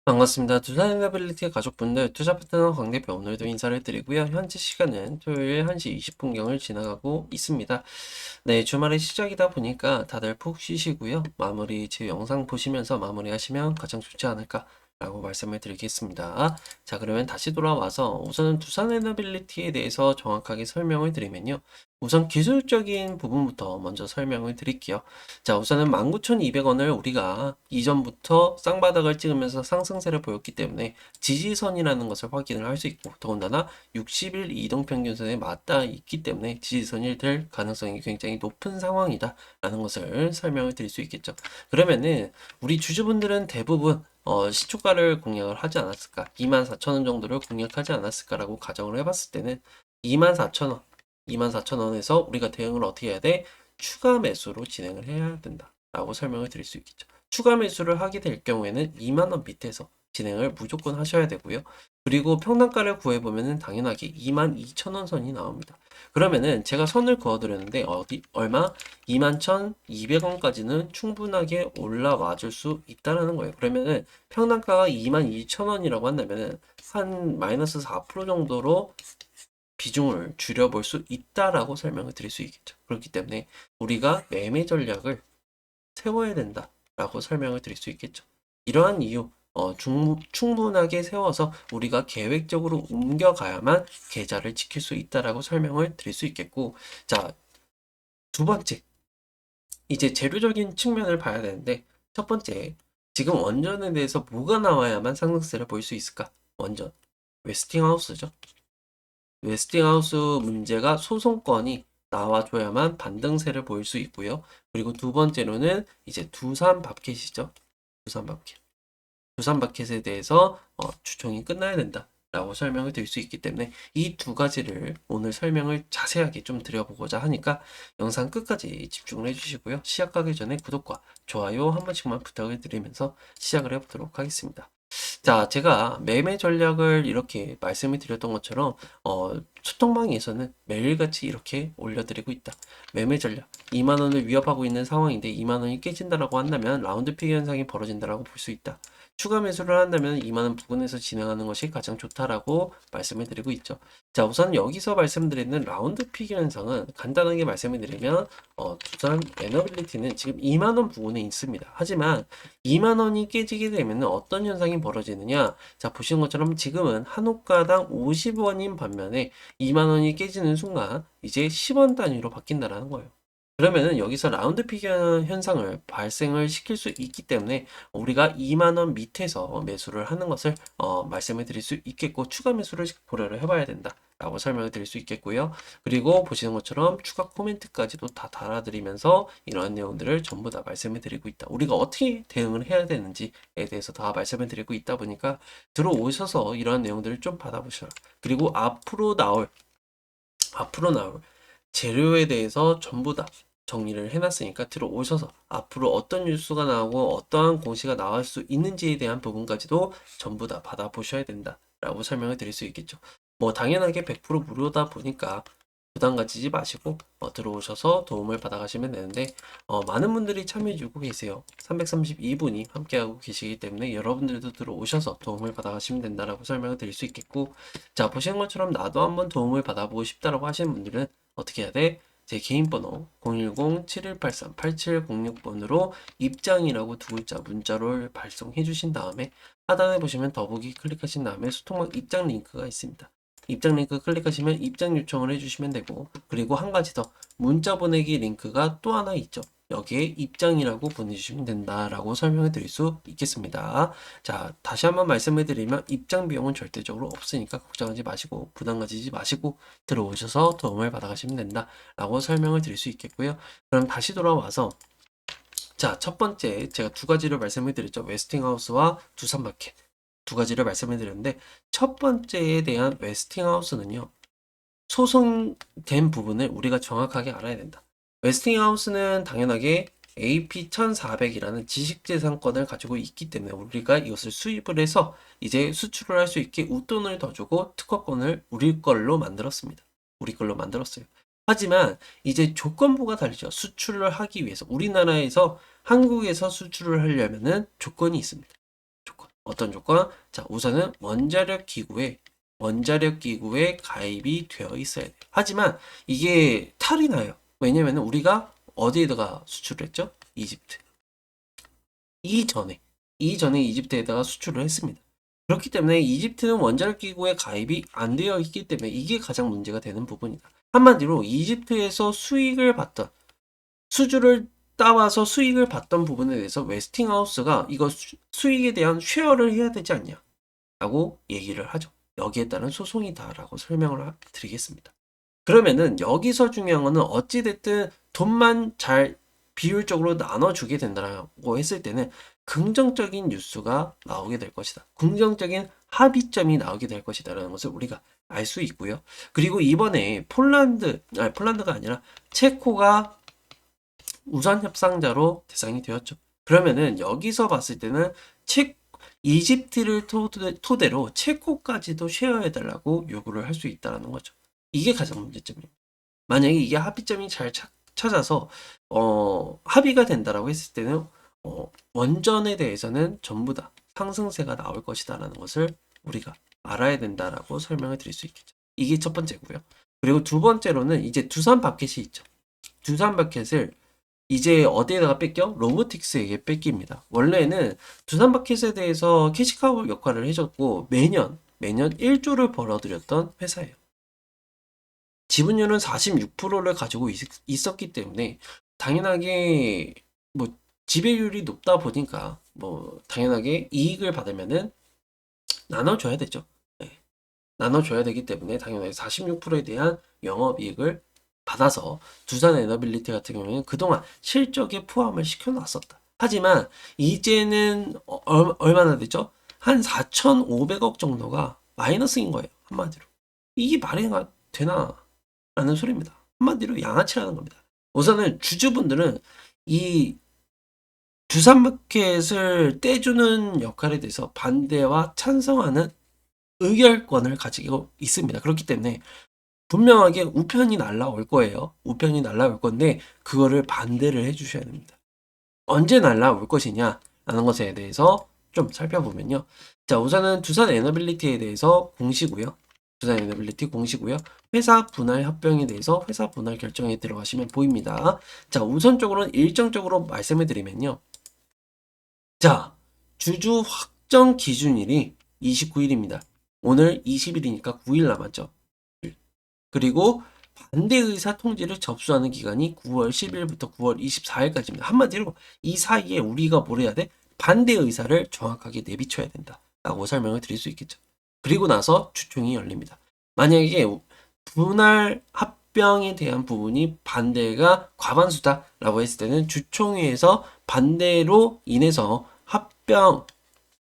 반갑습니다. 두산에너빌리티 가족분들, 투자 파트너 강 대표 오늘도 인사를 드리고요. 현재 시간은 토요일 1시 20분경을 지나가고 있습니다. 네, 주말의 시작이다 보니까 다들 푹 쉬시고요. 마무리 제 영상 보시면서 마무리하시면 가장 좋지 않을까라고 말씀을 드리겠습니다. 자, 그러면 다시 돌아와서 우선은 두산에너빌리티에 대해서 정확하게 설명을 드리면요. 우선 기술적인 부분부터 먼저 설명을 드릴게요. 자, 우선은 19,200원을 우리가 이전부터 쌍바닥을 찍으면서 상승세를 보였기 때문에 지지선이라는 것을 확인을 할 수 있고, 더군다나 60일 이동평균선에 맞닿아 있기 때문에 지지선이 될 가능성이 굉장히 높은 상황이다 라는 것을 설명을 드릴 수 있겠죠. 그러면은 우리 주주분들은 대부분 시초가를 공략을 하지 않았을까, 24,000원 정도를 공략하지 않았을까라고 가정을 해봤을 때는 24,000원 24,000원에서 우리가 대응을 어떻게 해야 돼? 추가 매수로 진행을 해야 된다라고 설명을 드릴 수 있겠죠. 추가 매수를 하게 될 경우에는 2만 원 밑에서 진행을 무조건 하셔야 되고요. 그리고 평단가를 구해보면은 당연하게 22,000원 선이 나옵니다. 그러면은 제가 선을 그어드렸는데 얼마? 21,200원까지는 충분하게 올라와 줄 수 있다라는 거예요. 그러면은 평단가가 22,000원이라고 한다면은 한 마이너스 4% 정도로 비중을 줄여볼 수 있다라고 설명을 드릴 수 있겠죠. 그렇기 때문에 우리가 매매 전략을 세워야 된다라고 설명을 드릴 수 있겠죠. 이러한 이유, 충분하게 세워서 우리가 계획적으로 옮겨가야만 계좌를 지킬 수 있다라고 설명을 드릴 수 있겠고, 자, 두 번째, 이제 재료적인 측면을 봐야 되는데, 첫 번째, 지금 원전에 대해서 뭐가 나와야만 상승세를 보일 수 있을까? 원전, 웨스팅하우스죠. 웨스팅하우스 문제가 소송건이 나와줘야만 반등세를 보일 수 있고요. 그리고 두 번째로는 이제 두산밥켓이죠. 두산밥켓. 두산밥켓에 대해서 추정이 끝나야 된다. 라고 설명을 드릴 수 있기 때문에 이 두 가지를 오늘 설명을 자세하게 좀 드려보고자 하니까 영상 끝까지 집중을 해주시고요. 시작하기 전에 구독과 좋아요 한 번씩만 부탁을 드리면서 시작을 해보도록 하겠습니다. 자, 제가 매매 전략을 이렇게 말씀을 드렸던 것처럼, 소통방에서는 매일같이 이렇게 올려드리고 있다. 매매 전략. 2만 원을 위협하고 있는 상황인데 2만 원이 깨진다라고 한다면 라운드 피겨 현상이 벌어진다라고 볼 수 있다. 추가 매수를 한다면 2만 원 부근에서 진행하는 것이 가장 좋다라고 말씀을 드리고 있죠. 자, 우선 여기서 말씀드리는 라운드 피겨 현상은 간단하게 말씀을 드리면, 두산 에너빌리티는 지금 2만 원 부근에 있습니다. 하지만 2만 원이 깨지게 되면 어떤 현상이 벌어지느냐? 자, 보시는 것처럼 지금은 한 호가당 50원인 반면에 2만 원이 깨지는 순간 이제 10원 단위로 바뀐다라는 거예요. 그러면은 여기서 라운드 피겨 현상을 발생을 시킬 수 있기 때문에 우리가 2만 원 밑에서 매수를 하는 것을 말씀을 드릴 수 있겠고, 추가 매수를 고려를 해봐야 된다 라고 설명을 드릴 수 있겠고요. 그리고 보시는 것처럼 추가 코멘트까지도 다 달아드리면서 이러한 내용들을 전부 다 말씀을 드리고 있다. 우리가 어떻게 대응을 해야 되는지에 대해서 다 말씀을 드리고 있다 보니까 들어오셔서 이러한 내용들을 좀 받아보셔라. 그리고 앞으로 나올 재료에 대해서 전부 다 정리를 해놨으니까 들어오셔서 앞으로 어떤 뉴스가 나오고 어떠한 공시가 나올 수 있는지에 대한 부분까지도 전부 다 받아보셔야 된다라고 설명을 드릴 수 있겠죠. 뭐 당연하게 100% 무료다 보니까 부담 가지지 마시고 들어오셔서 도움을 받아가시면 되는데, 많은 분들이 참여해주고 계세요. 332분이 함께하고 계시기 때문에 여러분들도 들어오셔서 도움을 받아가시면 된다라고 설명을 드릴 수 있겠고, 자, 보시는 것처럼 나도 한번 도움을 받아보고 싶다라고 하시는 분들은 어떻게 해야 돼? 제 개인 번호 010-7183-8706번으로 입장이라고 두 글자 문자로 발송해 주신 다음에 하단에 보시면 더보기 클릭하신 다음에 소통방 입장 링크가 있습니다. 입장 링크 클릭하시면 입장 요청을 해주시면 되고, 그리고 한 가지 더 문자 보내기 링크가 또 하나 있죠. 여기에 입장이라고 보내주시면 된다라고 설명해 드릴 수 있겠습니다. 자, 다시 한번 말씀해 드리면 입장 비용은 절대적으로 없으니까 걱정하지 마시고 부담 가지지 마시고 들어오셔서 도움을 받아가시면 된다라고 설명을 드릴 수 있겠고요. 그럼 다시 돌아와서, 자, 첫 번째 제가 두 가지를 말씀을 드렸죠. 웨스팅하우스와 두산마켓 두 가지를 말씀을 드렸는데, 첫 번째에 대한 웨스팅하우스는요, 소송된 부분을 우리가 정확하게 알아야 된다. 웨스팅하우스는 당연하게 AP1400이라는 지식재산권을 가지고 있기 때문에 우리가 이것을 수입을 해서 이제 수출을 할 수 있게 웃돈을 더 주고 특허권을 우리 걸로 만들었습니다. 우리 걸로 만들었어요. 하지만 이제 조건부가 다르죠. 수출을 하기 위해서 우리나라에서 한국에서 수출을 하려면은 조건이 있습니다. 조건. 어떤 조건? 자, 우선은 원자력 기구에 가입이 되어 있어야 돼요. 하지만 이게 탈이 나요. 왜냐면은 우리가 어디에다가 수출을 했죠? 이집트. 이전에 이전에 이집트에다가 수출을 했습니다. 그렇기 때문에 이집트는 원자력 기구에 가입이 안 되어 있기 때문에 이게 가장 문제가 되는 부분이다. 한마디로 이집트에서 수익을 받던 수주를 따와서 수익을 받던 부분에 대해서 웨스팅하우스가 이거 수익에 대한 쉐어를 해야 되지 않냐 라고 얘기를 하죠. 여기에 따른 소송이다라고 설명을 드리겠습니다. 그러면은 여기서 중요한 거는 어찌됐든 돈만 잘 비율적으로 나눠주게 된다고 했을 때는 긍정적인 뉴스가 나오게 될 것이다. 긍정적인 합의점이 나오게 될 것이다라는 것을 우리가 알 수 있고요. 그리고 이번에 폴란드가 아니라 체코가 우선 협상자로 대상이 되었죠. 그러면은 여기서 봤을 때는 이집트를 토대로 체코까지도 쉐어해달라고 요구를 할 수 있다는 거죠. 이게 가장 문제점입니다. 만약에 이게 합의점이 잘 찾아서 합의가 된다라고 했을 때는 원전에 대해서는 전부 다 상승세가 나올 것이다라는 것을 우리가 알아야 된다라고 설명을 드릴 수 있겠죠. 이게 첫 번째고요. 그리고 두 번째로는 이제 두산 바켓이 있죠. 두산 바켓을 이제 어디에다가 뺏겨? 로보틱스에게 뺏깁니다. 원래는 두산 바켓에 대해서 캐시카우 역할을 해줬고 매년 1조를 벌어들였던 회사예요. 지분율은 46%를 가지고 있었기 때문에 당연하게 뭐 지배율이 높다 보니까 뭐 당연하게 이익을 받으면은 나눠줘야 되죠. 네. 나눠줘야 되기 때문에 당연하게 46%에 대한 영업이익을 받아서 두산 에너빌리티 같은 경우에는 그동안 실적에 포함을 시켜놨었다. 하지만 이제는 얼마나 되죠? 한 4,500억 정도가 마이너스인 거예요. 한마디로. 이게 말이 되나? 라는 소리입니다. 한마디로 양아치라는 겁니다. 우선은 주주분들은 이 두산마켓을 떼주는 역할에 대해서 반대와 찬성하는 의결권을 가지고 있습니다. 그렇기 때문에 분명하게 우편이 날라올 거예요. 우편이 날라올 건데 그거를 반대를 해주셔야 됩니다. 언제 날라올 것이냐 라는 것에 대해서 좀 살펴보면요. 자, 우선은 두산 에너빌리티에 대해서 공시고요. 두산 에너빌리티 공시고요. 회사 분할 합병에 대해서 회사 분할 결정에 들어가시면 보입니다. 자, 우선적으로는 일정적으로 말씀해 드리면요. 자, 주주 확정 기준일이 29일입니다. 오늘 20일이니까 9일 남았죠. 그리고 반대 의사 통지를 접수하는 기간이 9월 10일부터 9월 24일까지입니다. 한마디로 이 사이에 우리가 뭘 해야 돼? 반대 의사를 정확하게 내비쳐야 된다라고 설명을 드릴 수 있겠죠. 그리고 나서 주총이 열립니다. 만약에 분할 합병에 대한 부분이 반대가 과반수다라고 했을 때는 주총회에서 반대로 인해서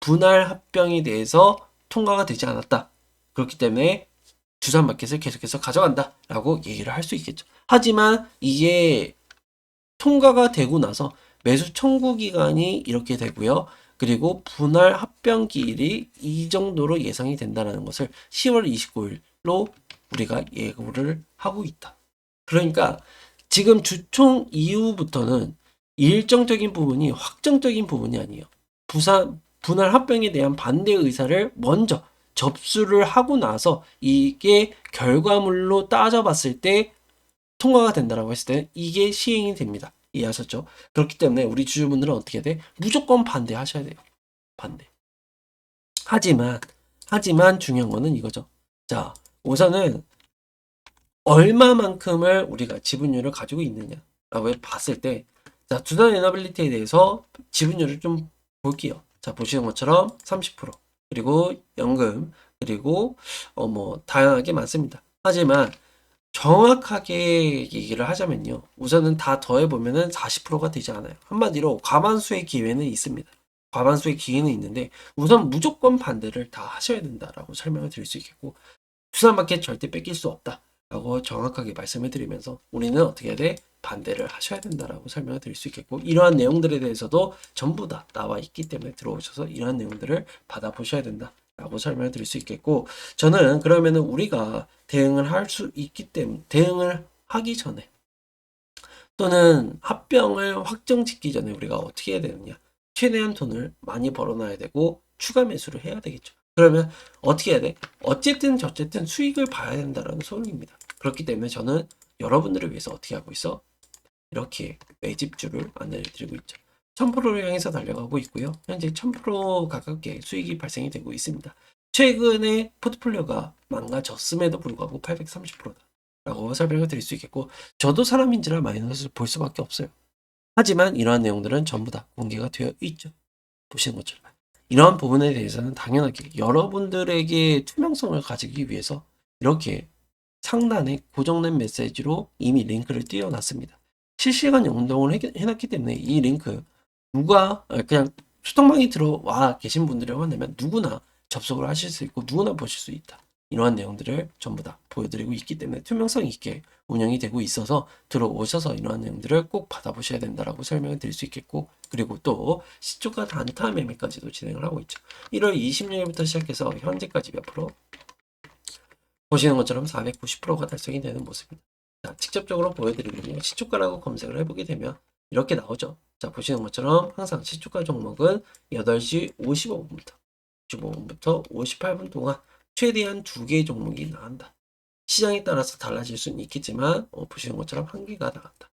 분할 합병에 대해서 통과가 되지 않았다. 그렇기 때문에 두산 마켓을 계속해서 가져간다라고 얘기를 할 수 있겠죠. 하지만 이게 통과가 되고 나서 매수 청구 기간이 이렇게 되고요. 그리고 분할 합병 기일이 이 정도로 예상이 된다는 것을 10월 29일로 우리가 예고를 하고 있다. 그러니까 지금 주총 이후부터는 일정적인 부분이 확정적인 부분이 아니에요. 분할 합병에 대한 반대 의사를 먼저 접수를 하고 나서 이게 결과물로 따져봤을 때 통과가 된다라고 했을 때 이게 시행이 됩니다. 이해하셨죠? 그렇기 때문에 우리 주주분들은 어떻게 돼? 무조건 반대하셔야 돼요. 반대. 하지만 중요한 거는 이거죠. 자, 우선은 얼마만큼을 우리가 지분율을 가지고 있느냐라고 봤을 때, 자, 두산 에너빌리티에 대해서 지분율을 좀 볼게요. 자, 보시는 것처럼 30%, 그리고 연금, 그리고 뭐 다양하게 많습니다. 하지만 정확하게 얘기를 하자면요. 우선은 다 더해보면은 40%가 되지 않아요. 한마디로 과반수의 기회는 있습니다. 과반수의 기회는 있는데 우선 무조건 반대를 다 하셔야 된다라고 설명을 드릴 수 있겠고 두산마켓 절대 뺏길 수 없다라고 정확하게 말씀을 드리면서 우리는 어떻게 해야 돼? 반대를 하셔야 된다라고 설명을 드릴 수 있겠고 이러한 내용들에 대해서도 전부 다 나와 있기 때문에 들어오셔서 이러한 내용들을 받아보셔야 된다. 라고 설명을 드릴 수 있겠고 저는 그러면은 우리가 대응을 할 수 있기 때문에 대응을 하기 전에 또는 합병을 확정짓기 전에 우리가 어떻게 해야 되느냐 최대한 돈을 많이 벌어놔야 되고 추가 매수를 해야 되겠죠. 그러면 어떻게 해야 돼? 어쨌든 저쨌든 수익을 봐야 된다는 소리입니다. 그렇기 때문에 저는 여러분들을 위해서 어떻게 하고 있어? 이렇게 매집주를 안내해드리고 있죠. 1000%를 향해서 달려가고 있고요. 현재 1000% 가깝게 수익이 발생이 되고 있습니다. 최근에 포트폴리오가 망가졌음에도 불구하고 830%다 라고 설명을 드릴 수 있겠고, 저도 사람인지라 마이너스를 볼 수밖에 없어요. 하지만 이러한 내용들은 전부 다 공개가 되어 있죠. 보시는 것처럼. 이러한 부분에 대해서는 당연하게 여러분들에게 투명성을 가지기 위해서 이렇게 상단에 고정된 메시지로 이미 링크를 띄워놨습니다. 실시간 연동을 해놨기 때문에 이 링크 누가 그냥 수동방에 들어와 계신 분들이라고 한다면 누구나 접속을 하실 수 있고 누구나 보실 수 있다. 이러한 내용들을 전부 다 보여드리고 있기 때문에 투명성 있게 운영이 되고 있어서 들어오셔서 이러한 내용들을 꼭 받아보셔야 된다라고 설명을 드릴 수 있겠고, 그리고 또 시초가 단타 매매까지도 진행을 하고 있죠. 1월 26일부터 시작해서 현재까지 몇 프로? 보시는 것처럼 490%가 달성이 되는 모습입니다. 자, 직접적으로 보여드리면요. 시초가라고 검색을 해보게 되면 이렇게 나오죠. 자, 보시는 것처럼 항상 시초가 종목은 8시 55분부터 58분 동안 최대한 2개의 종목이 나간다. 시장에 따라서 달라질 수는 있겠지만 보시는 것처럼 한 개가 나간다.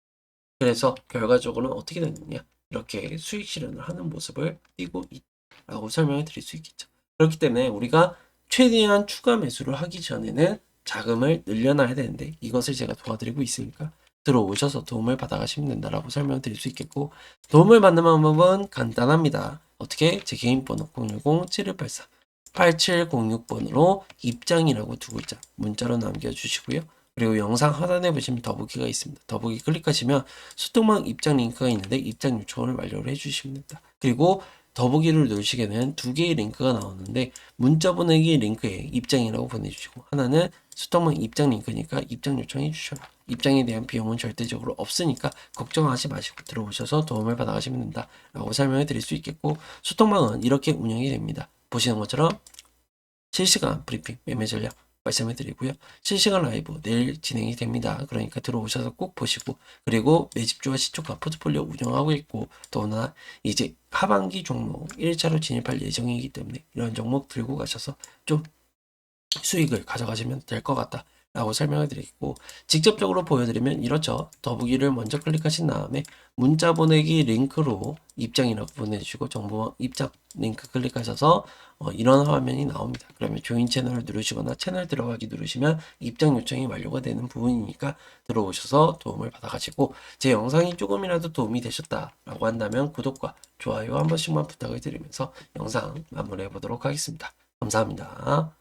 그래서 결과적으로는 어떻게 되느냐, 이렇게 수익 실현을 하는 모습을 띄고 있다고 설명을 드릴 수 있겠죠. 그렇기 때문에 우리가 최대한 추가 매수를 하기 전에는 자금을 늘려놔야 되는데 이것을 제가 도와드리고 있으니까 들어오셔서 도움을 받아가시면 된다라고 설명을 드릴 수 있겠고, 도움을 받는 방법은 간단합니다. 어떻게? 제 개인 번호 010-7184-8706번으로 입장이라고 두 글자 문자로 남겨주시고요. 그리고 영상 하단에 보시면 더보기가 있습니다. 더보기 클릭하시면 수동방 입장 링크가 있는데 입장 요청을 완료를 해주시면 됩니다. 그리고 더보기를 누르시게 되면 두 개의 링크가 나오는데 문자 보내기 링크에 입장이라고 보내주시고, 하나는 수동방 입장 링크니까 입장 요청해 주셔라. 입장에 대한 비용은 절대적으로 없으니까 걱정하지 마시고 들어오셔서 도움을 받아가시면 된다 라고 설명해 드릴 수 있겠고, 수동방은 이렇게 운영이 됩니다. 보시는 것처럼 실시간 브리핑 매매 전략 말씀해 드리고요. 실시간 라이브 내일 진행이 됩니다. 그러니까 들어오셔서 꼭 보시고, 그리고 매집주와 시초가 포트폴리오 운영하고 있고, 또나 이제 하반기 종목 1차로 진입할 예정이기 때문에 이런 종목 들고 가셔서 좀 수익을 가져가시면 될 것 같다 라고 설명을 드리고, 직접적으로 보여드리면 이렇죠. 더보기를 먼저 클릭하신 다음에 문자 보내기 링크로 입장이라고 보내주시고 정보 입장 링크 클릭하셔서 이런 화면이 나옵니다. 그러면 조인 채널을 누르시거나 채널 들어가기 누르시면 입장 요청이 완료가 되는 부분이니까 들어오셔서 도움을 받아가시고, 제 영상이 조금이라도 도움이 되셨다라고 한다면 구독과 좋아요 한 번씩만 부탁을 드리면서 영상 마무리해 보도록 하겠습니다. 감사합니다.